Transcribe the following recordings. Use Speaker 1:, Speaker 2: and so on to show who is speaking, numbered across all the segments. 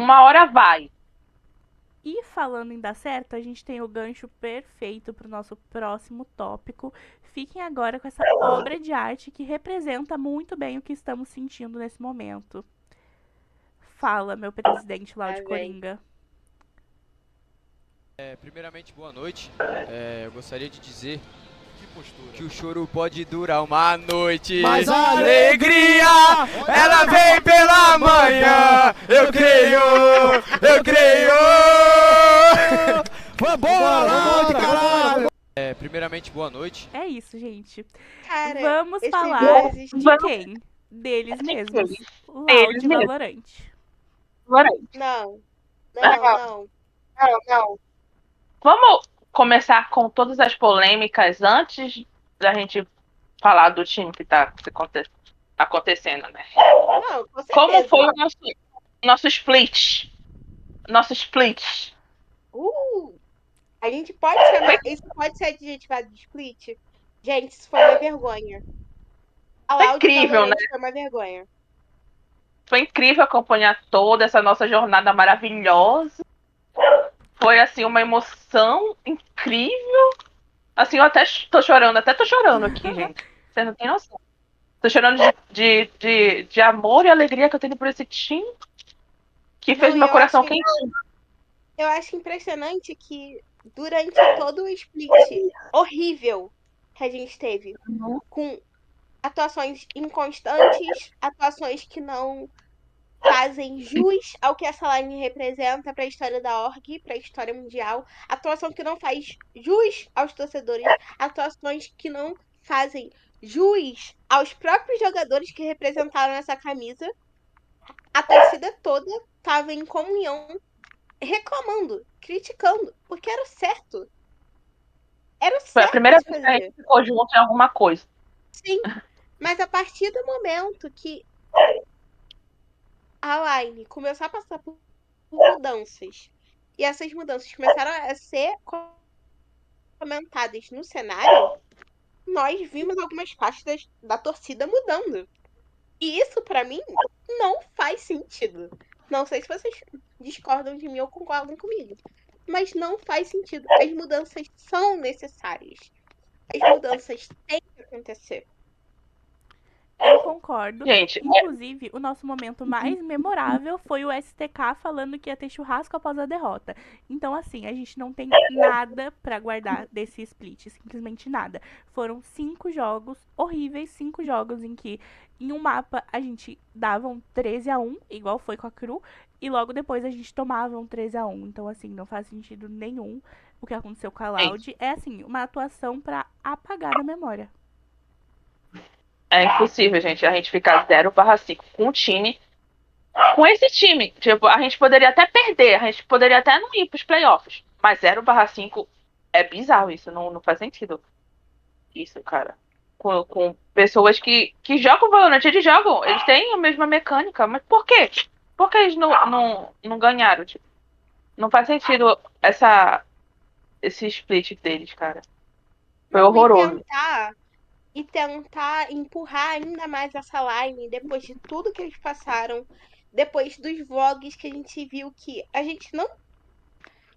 Speaker 1: uma hora vai.
Speaker 2: E falando em dar certo, a gente tem o gancho perfeito para o nosso próximo tópico. Fiquem agora com essa obra de arte que representa muito bem o que estamos sentindo nesse momento. Fala, meu presidente
Speaker 3: Lá
Speaker 2: Laude
Speaker 3: vem.
Speaker 2: Coringa.
Speaker 4: Primeiramente, boa noite. Eu gostaria de dizer que o choro pode durar uma noite,
Speaker 5: mas a
Speaker 4: alegria, ela vem pela manhã. Eu creio, eu creio.
Speaker 5: Vambora, caralho!
Speaker 4: Primeiramente, boa noite.
Speaker 2: É isso, gente.
Speaker 3: Cara,
Speaker 2: Vamos
Speaker 3: esses
Speaker 2: falar
Speaker 3: deuses
Speaker 2: de quem? Deles mesmos.
Speaker 1: Eles
Speaker 2: Laude
Speaker 1: mesmos.
Speaker 2: Valorante.
Speaker 3: Não, não.
Speaker 1: Vamos começar com todas as polêmicas antes da gente falar do time que tá acontecendo, né?
Speaker 3: Não, com
Speaker 1: Como
Speaker 3: certeza.
Speaker 1: foi o nosso split? Nosso split.
Speaker 3: A gente pode chamar. Isso pode ser adjetivado de split? Gente, isso foi uma vergonha. A
Speaker 1: Foi
Speaker 3: Loud
Speaker 1: incrível, né?
Speaker 3: Valorant foi uma vergonha.
Speaker 1: Foi incrível acompanhar toda essa nossa jornada maravilhosa. Foi, assim, uma emoção incrível. Assim, eu até tô chorando aqui, gente. Você não tem noção. Tô chorando de amor e alegria que eu tenho por esse time, que fez
Speaker 3: Não, e
Speaker 1: meu coração quentinho.
Speaker 3: eu acho impressionante que durante todo o split horrível que a gente teve, com atuações inconstantes, atuações que não fazem jus ao que essa line representa para a história da org, para a história mundial, atuação que não faz jus aos torcedores, atuações que não fazem jus aos próprios jogadores que representaram essa camisa. A torcida toda estava em comunhão, reclamando, criticando, porque era o certo. Era o
Speaker 1: Foi a
Speaker 3: certo a
Speaker 1: primeira
Speaker 3: se
Speaker 1: vez que a
Speaker 3: fazer.
Speaker 1: gente ficou junto em alguma coisa.
Speaker 3: Sim, mas a partir do momento que a line começou a passar por mudanças, e essas mudanças começaram a ser comentadas no cenário, nós vimos algumas faixas da torcida mudando. E isso, pra mim, não faz sentido. Não sei se vocês discordam de mim ou concordam comigo. Mas não faz sentido. As mudanças são necessárias. As mudanças têm que acontecer.
Speaker 2: Eu concordo.
Speaker 1: Gente,
Speaker 2: Inclusive, o nosso momento mais memorável foi o STK falando que ia ter churrasco após a derrota. Então, assim, a gente não tem nada pra guardar desse split, simplesmente nada. Foram 5 jogos horríveis, 5 jogos em que em um mapa a gente dava um 13-1, igual foi com a Cru, e logo depois a gente tomava um 13-1. Então, assim, não faz sentido nenhum o que aconteceu com a Loud. É, assim, uma atuação pra apagar da memória.
Speaker 1: é impossível, gente, a gente ficar 0/5 com um time. Com esse time, tipo, a gente poderia até perder, a gente poderia até não ir pros playoffs. Mas 0/5 é bizarro isso, não faz sentido. Isso, cara. Com pessoas que jogam Valorant, eles têm a mesma mecânica, mas por quê? Por que eles não ganharam? Tipo, não faz sentido esse split deles, cara. Foi
Speaker 3: Não,
Speaker 1: horroroso.
Speaker 3: e tentar empurrar ainda mais essa line depois de tudo que eles passaram, depois dos vlogs que a gente viu que a gente não.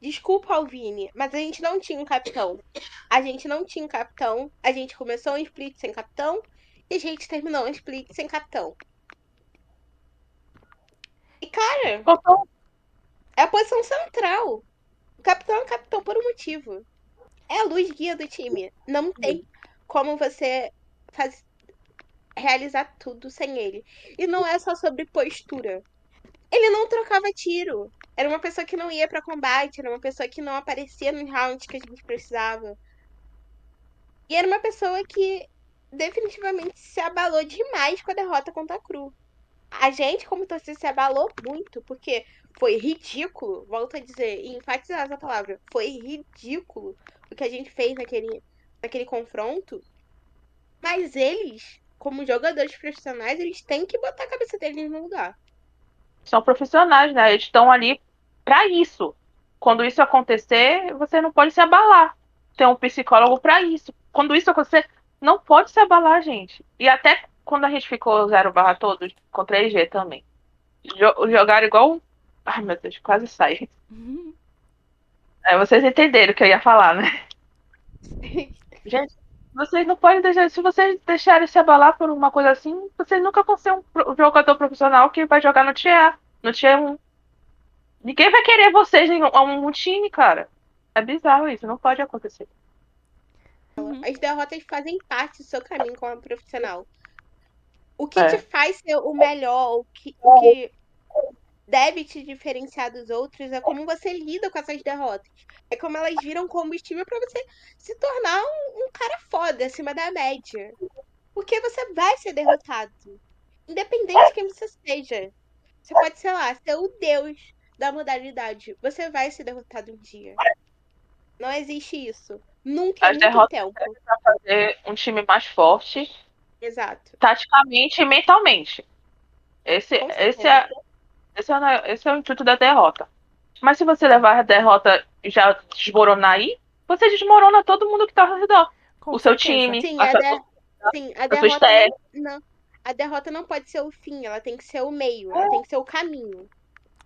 Speaker 3: Desculpa, Alvine, mas a gente não tinha um capitão. A gente não tinha um capitão. A gente começou um split sem capitão e a gente terminou um split sem capitão. E, cara,
Speaker 1: Faltou-
Speaker 3: é a posição central. O capitão é o capitão por um motivo. É a luz guia do time. Não tem como você realizar tudo sem ele. E não é só sobre postura. Ele não trocava tiro. Era uma pessoa que não ia pra combate, era uma pessoa que não aparecia nos rounds que a gente precisava. E era uma pessoa que definitivamente se abalou demais com a derrota contra a Cru. A gente, como torcida, se abalou muito, porque foi ridículo, volto a dizer, e enfatizar essa palavra, foi ridículo o que a gente fez naquele confronto. Mas eles, como jogadores profissionais, eles têm que botar a cabeça deles no lugar.
Speaker 1: São profissionais, né? Eles estão ali pra isso. Quando isso acontecer, você não pode se abalar. Tem um psicólogo pra isso. Quando isso acontecer, não pode se abalar, gente. E até quando a gente ficou 0/todos contra a EG também. Jogaram igual Ai, meu Deus, quase sai. Vocês entenderam o que eu ia falar, né? Gente, vocês não podem deixar. Se vocês deixarem se abalar por uma coisa assim, vocês nunca vão ser um jogador profissional que vai jogar no Tier A, no Tier 1. Ninguém vai querer vocês em um time, cara. É bizarro isso, não pode acontecer.
Speaker 3: As derrotas fazem parte do seu caminho como profissional. O que te
Speaker 1: É.
Speaker 3: faz ser o melhor, o que deve te diferenciar dos outros é como você lida com essas derrotas. É como elas viram combustível pra você se tornar um cara foda acima da média. Porque você vai ser derrotado. Independente de quem você seja. Você pode, sei lá, ser o deus da modalidade. Você vai ser derrotado um dia. Não existe isso. Nunca, em
Speaker 1: As
Speaker 3: muito
Speaker 1: derrotas
Speaker 3: tempo.
Speaker 1: servem pra fazer um time mais forte,
Speaker 3: Exato.
Speaker 1: taticamente e mentalmente. Esse,
Speaker 3: Com
Speaker 1: esse,
Speaker 3: certeza.
Speaker 1: é, esse é o intuito da derrota. Mas se você levar a derrota e já desmoronar aí, você desmorona todo mundo que tá ao redor.
Speaker 2: Com
Speaker 1: O seu
Speaker 2: certeza.
Speaker 1: time,
Speaker 3: Sim, a
Speaker 1: a sua
Speaker 3: derrota
Speaker 1: staff.
Speaker 3: não. A derrota não pode ser o fim, ela tem que ser o meio, ela tem que ser o caminho.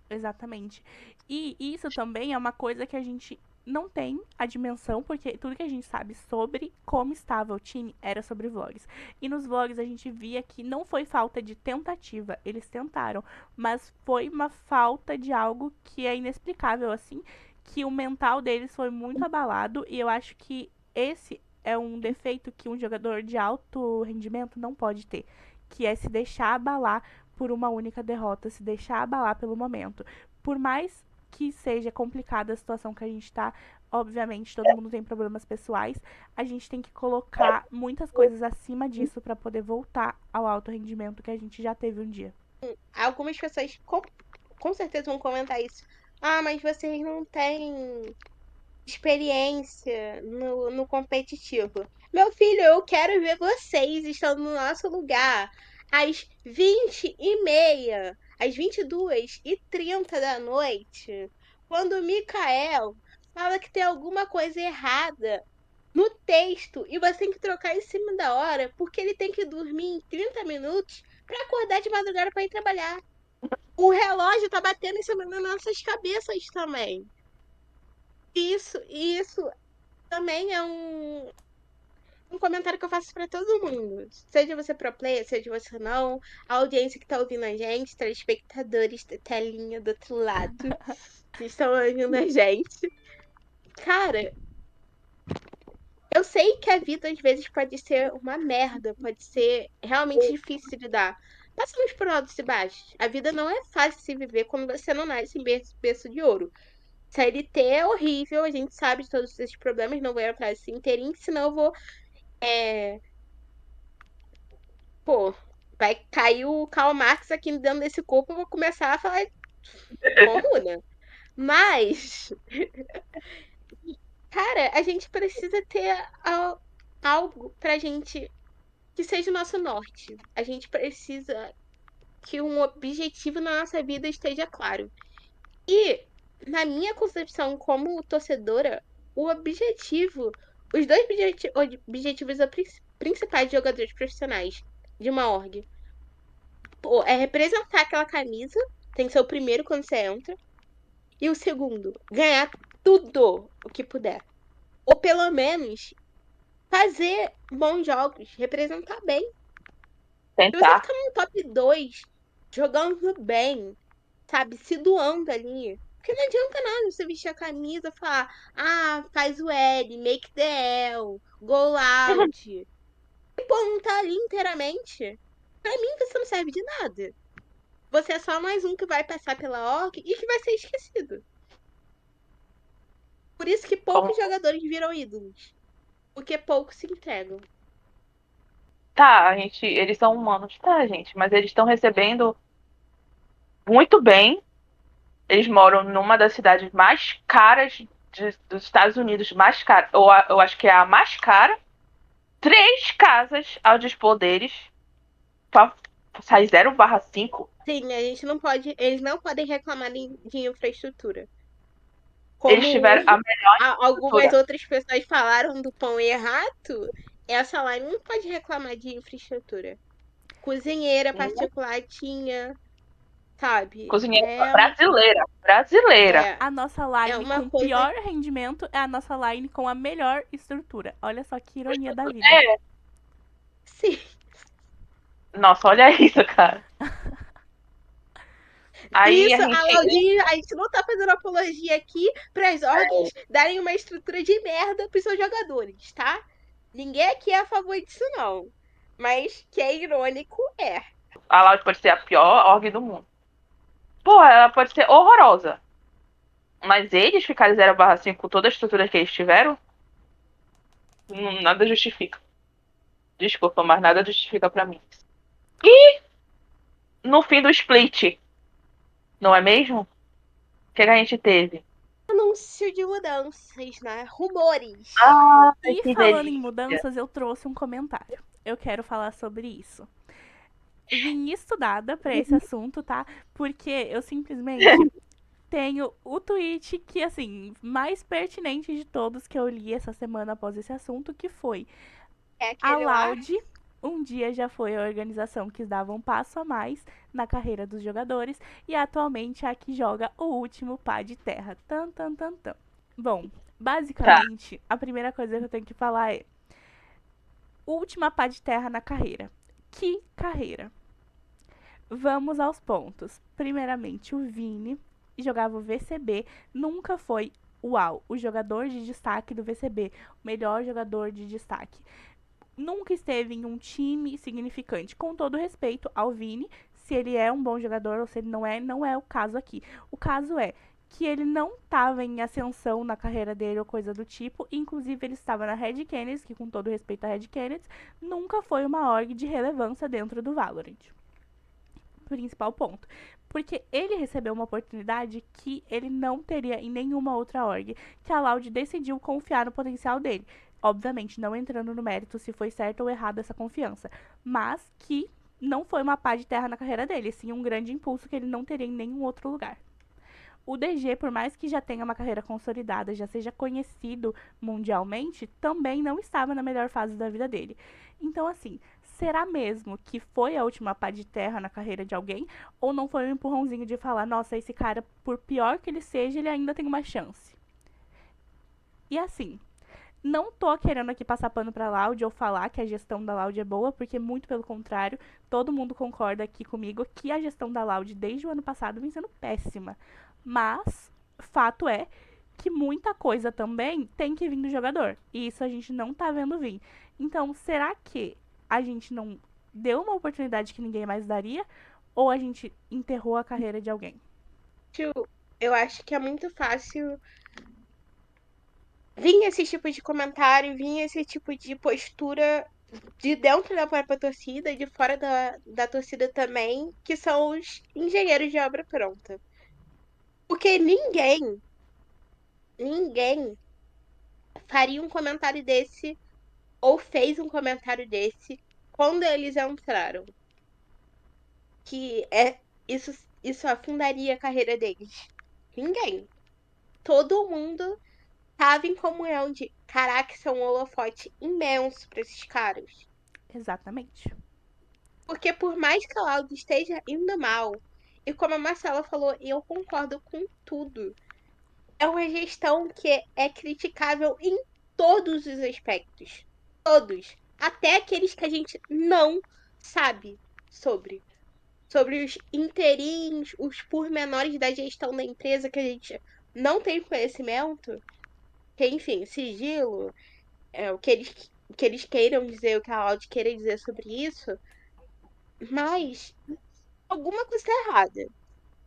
Speaker 2: Exatamente. E isso também é uma coisa que a gente não tem a dimensão, porque tudo que a gente sabe sobre como estava o time era sobre vlogs. E nos vlogs a gente via que não foi falta de tentativa, eles tentaram, mas foi uma falta de algo que é inexplicável, assim, que o mental deles foi muito abalado, e eu acho que esse é um defeito que um jogador de alto rendimento não pode ter, que é se deixar abalar por uma única derrota, se deixar abalar pelo momento. Por mais que seja complicada a situação que a gente tá, obviamente todo mundo tem problemas pessoais, a gente tem que colocar muitas coisas acima disso para poder voltar ao alto rendimento que a gente já teve um dia.
Speaker 3: Algumas pessoas com certeza vão comentar isso. Ah, mas vocês não têm experiência no competitivo. Meu filho, eu quero ver vocês estando no nosso lugar às 20h30, às 22h30 da noite, quando o Mikael fala que tem alguma coisa errada no texto e você tem que trocar em cima da hora porque ele tem que dormir em 30 minutos para acordar de madrugada para ir trabalhar. O relógio tá batendo em cima das nossas cabeças também. Isso também é um comentário que eu faço pra todo mundo. Seja você pro player, seja você não, a audiência que tá ouvindo a gente, telespectadores da telinha do outro lado, que estão ouvindo a gente. Cara, eu sei que a vida às vezes pode ser uma merda, pode ser realmente difícil de lidar. Passamos por altos e baixos. A vida não é fácil de se viver quando você não nasce em berço de ouro. CLT é horrível, a gente sabe de todos esses problemas, não vou entrar assim inteirinho, senão eu vou. Pô, vai cair o Karl Marx aqui dentro desse corpo, eu vou começar a falar como, né? Mas, cara, a gente precisa ter algo pra gente que seja o nosso norte. A gente precisa que um objetivo na nossa vida esteja claro. E, na minha concepção como torcedora, o objetivo, os dois objetivos principais de jogadores profissionais de uma org, pô, é representar aquela camisa, tem que ser o primeiro quando você entra, e o segundo, ganhar tudo o que puder. Ou pelo menos fazer bons jogos, representar bem. Se você
Speaker 1: Tentar.
Speaker 3: ficar no top 2, jogando bem, sabe, se doando ali, porque não adianta nada você vestir a camisa e falar, ah, faz o L, make the L, go out. E pô, não tá ali inteiramente. Pra mim, você não serve de nada. Você é só mais um que vai passar pela org e que vai ser esquecido. Por isso que poucos jogadores viram ídolos. Porque poucos se entregam.
Speaker 1: Tá, eles são humanos, tá, gente, mas eles estão recebendo muito bem. Eles moram numa das cidades mais caras dos Estados Unidos, mais cara. Eu acho que é a mais cara. 3 casas ao dispor deles. Pra sair 0/5.
Speaker 3: Sim, a gente não pode. Eles não podem reclamar de infraestrutura.
Speaker 1: Eles
Speaker 3: Como
Speaker 1: tiveram a melhor
Speaker 3: algumas
Speaker 1: estrutura.
Speaker 3: outras pessoas falaram do pão errado, essa line não pode reclamar de infraestrutura. Cozinheira particular tinha. sabe?
Speaker 1: Cozinheira brasileira.
Speaker 3: É,
Speaker 2: A nossa line
Speaker 3: uma
Speaker 2: com
Speaker 3: coisa-
Speaker 2: pior rendimento é a nossa line com a melhor estrutura. Olha só que ironia da vida.
Speaker 1: É,
Speaker 3: sim.
Speaker 1: nossa, olha isso, cara. Aí
Speaker 3: Isso,
Speaker 1: a
Speaker 3: a
Speaker 1: gente.
Speaker 3: Laudinha, a gente não tá fazendo apologia aqui para as orgs darem uma estrutura de merda pros seus jogadores, tá? Ninguém aqui é a favor disso, não. Mas que é irônico, é.
Speaker 1: A Loud pode ser a pior org do mundo. Pô, ela pode ser horrorosa. Mas eles ficarem 0/5 com toda a estrutura que eles tiveram, nada justifica. Desculpa, mas nada justifica pra mim. E no fim do split, não é mesmo? O que a gente teve?
Speaker 3: Anúncio de mudanças, né? Rumores.
Speaker 1: Ah,
Speaker 2: E
Speaker 1: que
Speaker 2: falando em
Speaker 1: delícia.
Speaker 2: mudanças, eu trouxe um comentário. Eu quero falar sobre isso. Vim estudada pra esse assunto, tá? Porque eu simplesmente tenho o tweet que, assim, mais pertinente de todos que eu li essa semana após esse assunto, que foi:
Speaker 3: É
Speaker 2: a
Speaker 3: aquele lá.
Speaker 2: Loud um dia já foi a organização que dava um passo a mais na carreira dos jogadores e atualmente é a que joga o último pá de terra. Tan, tan, tan, tan. Bom, basicamente, a primeira coisa que eu tenho que falar é: última pá de terra na carreira. Que carreira? Vamos aos pontos. Primeiramente, o Vini jogava o VCB, nunca foi uau, o jogador de destaque do VCB, o melhor jogador de destaque. Nunca esteve em um time significante. Com todo respeito ao Vini, se ele é um bom jogador ou se ele não é o caso aqui. O caso é que ele não estava em ascensão na carreira dele ou coisa do tipo. Inclusive, ele estava na Red Canids, que com todo respeito à Red Canids, nunca foi uma org de relevância dentro do Valorant. Principal ponto. Porque ele recebeu uma oportunidade que ele não teria em nenhuma outra org, que a Loud decidiu confiar no potencial dele. Obviamente, não entrando no mérito se foi certo ou errado essa confiança, mas que não foi uma pá de terra na carreira dele, sim um grande impulso que ele não teria em nenhum outro lugar. O DG, por mais que já tenha uma carreira consolidada, já seja conhecido mundialmente, também não estava na melhor fase da vida dele. Então, assim, será mesmo que foi a última pá de terra na carreira de alguém? Ou não foi um empurrãozinho de falar, nossa, esse cara, por pior que ele seja, ele ainda tem uma chance? E assim, não tô querendo aqui passar pano pra Loud ou falar que a gestão da Loud é boa, porque muito pelo contrário, todo mundo concorda aqui comigo que a gestão da Loud desde o ano passado vem sendo péssima. Mas, fato é que muita coisa também tem que vir do jogador. E isso a gente não tá vendo vir. Então, será que a gente não deu uma oportunidade que ninguém mais daria? Ou a gente enterrou a carreira de alguém?
Speaker 3: Eu acho que é muito fácil vir esse tipo de comentário, vir esse tipo de postura de dentro da própria torcida e de fora da torcida também, que são os engenheiros de obra pronta. Porque ninguém faria um comentário desse ou fez um comentário desse quando eles entraram. Que é isso afundaria a carreira deles. Ninguém. Todo mundo tava em comunhão de caraca, isso é um holofote imenso pra esses caras.
Speaker 2: Exatamente.
Speaker 3: Porque por mais que a Lauda esteja indo mal, e como a Marcela falou, e eu concordo com tudo, é uma gestão que é criticável em todos os aspectos. Todos. Até aqueles que a gente não sabe sobre. Sobre os interins, os pormenores da gestão da empresa que a gente não tem conhecimento. Que, enfim, sigilo, o que eles queiram dizer, o que a Audi queira dizer sobre isso. Mas alguma coisa tá errada.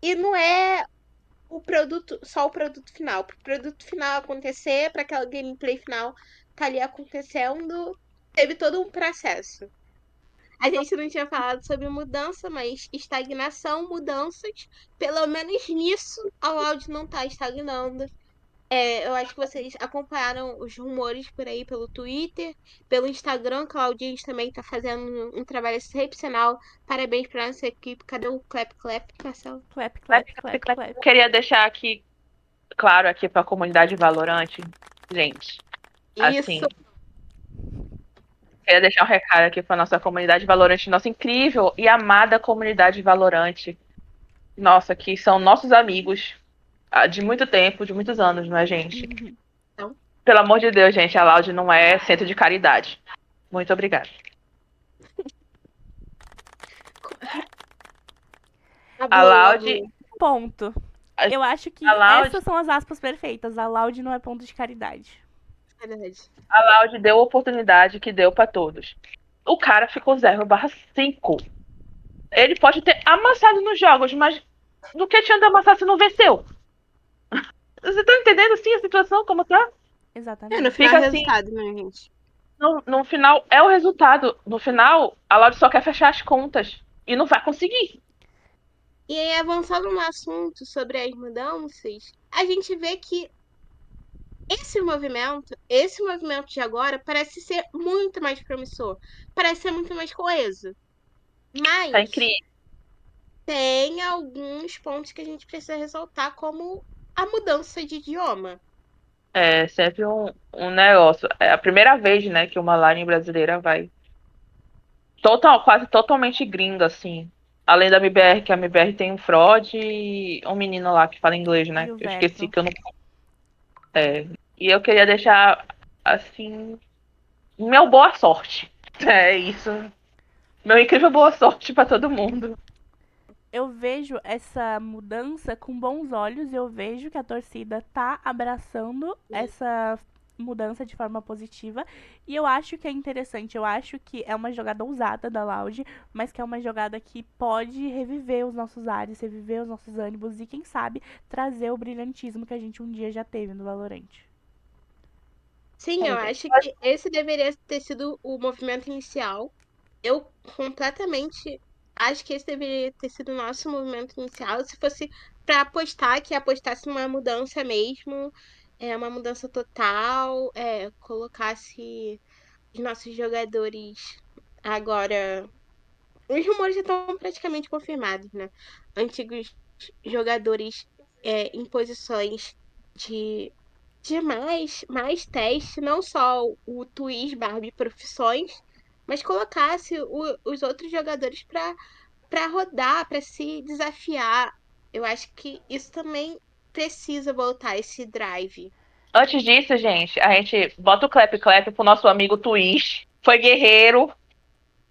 Speaker 3: E não é o produto, só o produto final. Para o produto final acontecer, para aquela gameplay final tá ali acontecendo, teve todo um processo. A gente não tinha falado sobre mudança, mas estagnação, mudanças, pelo menos nisso, a Loud não tá estagnando. Eu acho que vocês acompanharam os rumores por aí pelo Twitter, pelo Instagram, que a audiência também tá fazendo um trabalho excepcional. Parabéns pra nossa equipe. Cadê o clap clap, Marcelo?
Speaker 2: Clap, clap, clap, clap.
Speaker 1: Queria deixar aqui, claro, aqui pra comunidade Valorante, gente. Assim,
Speaker 3: Isso.
Speaker 1: queria deixar um recado aqui pra nossa comunidade Valorante, nossa incrível e amada comunidade Valorante. nossa, que são nossos amigos de muito tempo, de muitos anos, não é, gente?
Speaker 3: Então.
Speaker 1: Pelo amor de Deus, gente, a Loud não é centro de caridade. Muito obrigada. A Loud.
Speaker 2: Ponto. Eu acho que
Speaker 1: A Loud,
Speaker 2: essas são as aspas perfeitas. A Loud não é ponto de caridade.
Speaker 3: Verdade.
Speaker 1: a Loud deu a oportunidade que deu pra todos. O cara ficou 0/5. Ele pode ter amassado nos jogos, mas do que tinha de amassar se não venceu? Você tá entendendo assim a situação como tá?
Speaker 3: No
Speaker 2: Exatamente.
Speaker 3: final
Speaker 1: Fica
Speaker 3: é
Speaker 1: assim.
Speaker 3: resultado, né, gente?
Speaker 1: No final é o resultado. No final, a Loud só quer fechar as contas. E não vai conseguir.
Speaker 3: E aí, avançando no assunto sobre as mudanças, a gente vê que esse movimento de agora parece ser muito mais promissor, parece ser muito mais coeso.
Speaker 1: Tá
Speaker 3: Mas
Speaker 1: incrível.
Speaker 3: tem alguns pontos que a gente precisa ressaltar, como a mudança de idioma.
Speaker 1: É sempre um negócio. É a primeira vez, né, que uma line brasileira vai quase totalmente gringa, assim. Além da MBR, que a MBR tem um Frod e um menino lá que fala inglês, né? Eu esqueci
Speaker 2: Gilberto.
Speaker 1: que eu não. É. E eu queria deixar, assim, meu boa sorte. É isso. Meu incrível boa sorte pra todo mundo.
Speaker 2: Eu vejo essa mudança com bons olhos. Eu vejo que a torcida tá abraçando essa mudança de forma positiva. E eu acho que é interessante. Eu acho que é uma jogada ousada da Loud, mas que é uma jogada que pode reviver os nossos ares, reviver os nossos ânimos e, quem sabe, trazer o brilhantismo que a gente um dia já teve no Valorant.
Speaker 3: Sim, eu acho que esse deveria ter sido o movimento inicial. Eu completamente acho que esse deveria ter sido o nosso movimento inicial. Se fosse para apostar, que apostasse numa mudança mesmo, uma mudança total, colocasse os nossos jogadores agora. Os rumores já estão praticamente confirmados, né? Antigos jogadores em posições de mais teste, não só o Twitch Barbie Profissões, mas colocasse os outros jogadores para rodar, para se desafiar. Eu acho que isso também precisa voltar, esse drive.
Speaker 1: Antes disso, gente, a gente bota o clap clap pro nosso amigo Twitch. Foi guerreiro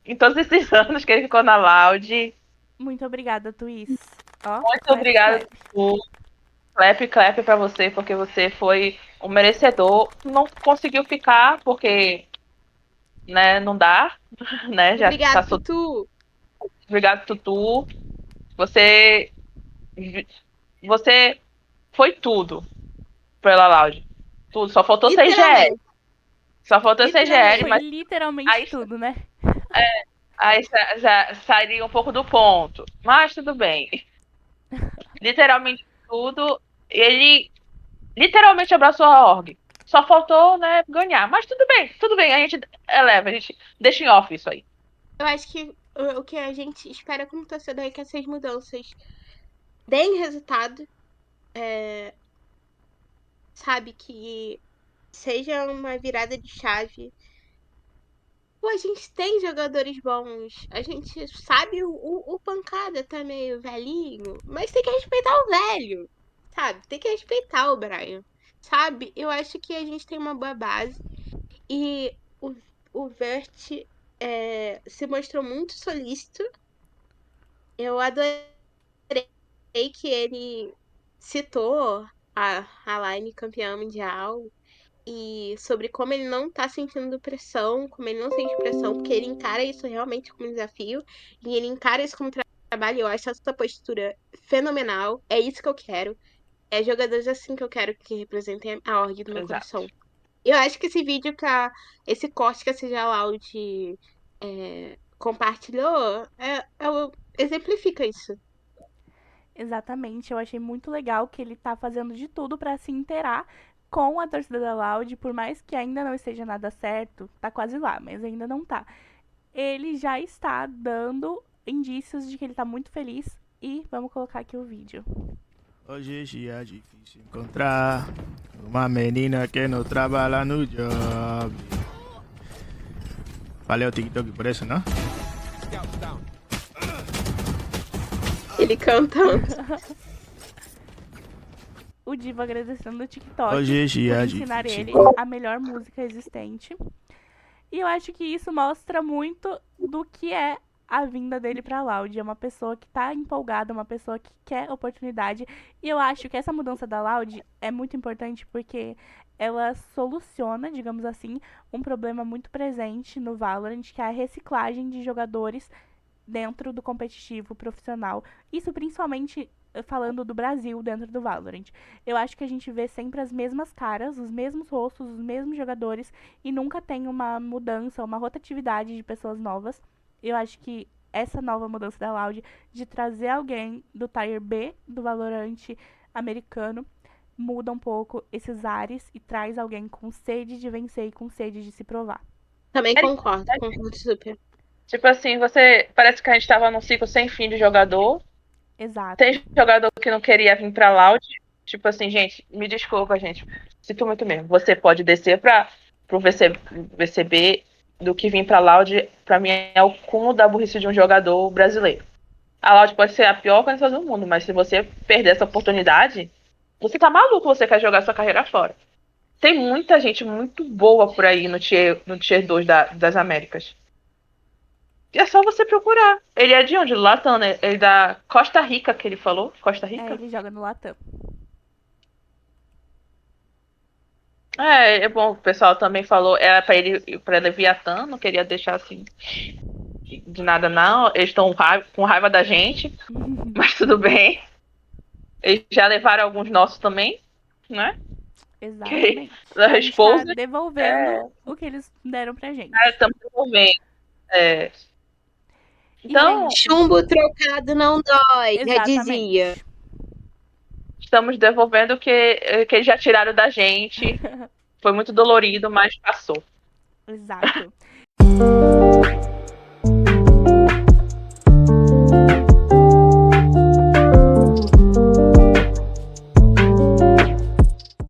Speaker 1: em todos esses anos que ele ficou na Loud.
Speaker 2: Muito obrigada, Twis. Ó,
Speaker 1: Muito
Speaker 2: clap,
Speaker 1: obrigada
Speaker 2: clap.
Speaker 1: por clap clap pra você, porque você foi um merecedor. Não conseguiu ficar, porque, né, não dá, né? Já
Speaker 3: Obrigada,
Speaker 1: passou.
Speaker 3: Tutu!
Speaker 1: Obrigado, Tutu. Você. Você foi tudo pela Loud. Tudo. Só faltou CGL.
Speaker 3: Literalmente.
Speaker 1: Só faltou CGL,
Speaker 2: Foi
Speaker 1: mas
Speaker 2: literalmente
Speaker 1: aí,
Speaker 2: tudo, né?
Speaker 1: aí já sairia um pouco do ponto. Mas tudo bem. Literalmente tudo. Ele literalmente abraçou a org. Só faltou, né, ganhar. Mas tudo bem, a gente eleva, a gente deixa em off isso aí.
Speaker 3: Eu acho que o que a gente espera como torcedor é que essas mudanças deem resultado. Sabe, que seja uma virada de chave. Pô, a gente tem jogadores bons. A gente sabe o Pancada tá meio velhinho, mas tem que respeitar o velho. Sabe? Tem que respeitar o Brian. Sabe? Eu acho que a gente tem uma boa base. E o Vert se mostrou muito solícito. Eu adorei que ele citou a Line campeã mundial. E sobre como ele não tá sentindo pressão, como ele não sente pressão, porque ele encara isso realmente como um desafio, e ele encara isso como trabalho. Eu acho essa postura fenomenal. É isso que eu quero. É jogadores assim que eu quero que representem a org do meu
Speaker 1: Exato.
Speaker 3: coração. Eu acho que esse vídeo, esse corte que a CJ Loud compartilhou, exemplifica isso.
Speaker 2: Exatamente, eu achei muito legal que ele tá fazendo de tudo pra se inteirar com a torcida da Loud, por mais que ainda não esteja nada certo, tá quase lá, mas ainda não tá. Ele já está dando indícios de que ele tá muito feliz e vamos colocar aqui o vídeo.
Speaker 5: Hoje é difícil encontrar uma menina que não trabalha no job. Falei o TikTok por isso, não?
Speaker 3: ele cantando.
Speaker 2: O Divo agradecendo no TikTok
Speaker 5: Hoje
Speaker 2: por
Speaker 5: é
Speaker 2: ensinar
Speaker 5: difícil.
Speaker 2: ele a melhor música existente. E eu acho que isso mostra muito do que é a vinda dele pra Loud. É uma pessoa que tá empolgada, uma pessoa que quer oportunidade. E eu acho que essa mudança da Loud é muito importante porque ela soluciona, digamos assim, um problema muito presente no Valorant, que é a reciclagem de jogadores dentro do competitivo profissional. Isso principalmente falando do Brasil dentro do Valorant. Eu acho que a gente vê sempre as mesmas caras, os mesmos rostos, os mesmos jogadores e nunca tem uma mudança, uma rotatividade de pessoas novas. Eu acho que essa nova mudança da Loud de trazer alguém do Tier B do Valorant americano muda um pouco esses ares e traz alguém com sede de vencer e com sede de se provar.
Speaker 3: Também concordo super.
Speaker 1: Tipo assim, parece que a gente tava num ciclo sem fim de jogador.
Speaker 2: Exato.
Speaker 1: Tem jogador que não queria vir pra Loud. Tipo assim, gente, me desculpa, gente. Sinto muito mesmo. Você pode descer pro VCB do que vir pra Loud. Pra mim é o cúmulo da burrice de um jogador brasileiro. A Loud pode ser a pior organização do mundo, mas se você perder essa oportunidade, você tá maluco, você quer jogar sua carreira fora. Tem muita gente muito boa por aí no Tier 2 das Américas. E é só você procurar. Ele é de onde? Latam, né? Ele é da Costa Rica, que ele falou. Costa Rica?
Speaker 2: Ele joga no Latam.
Speaker 1: É bom, o pessoal também falou. Era pra Leviatã, não queria deixar assim de nada, não. Eles estão com raiva da gente, mas tudo bem. Eles já levaram alguns nossos também, né?
Speaker 2: Exatamente.
Speaker 1: Da
Speaker 2: A gente tá
Speaker 1: esposa.
Speaker 2: devolvendo o que eles deram pra gente.
Speaker 1: Estamos devolvendo.
Speaker 2: E,
Speaker 1: Então,
Speaker 2: gente,
Speaker 3: Chumbo trocado não dói, já
Speaker 2: exatamente.
Speaker 3: dizia.
Speaker 1: estamos devolvendo o que eles já tiraram da gente. Foi muito dolorido, mas passou.
Speaker 2: Exato.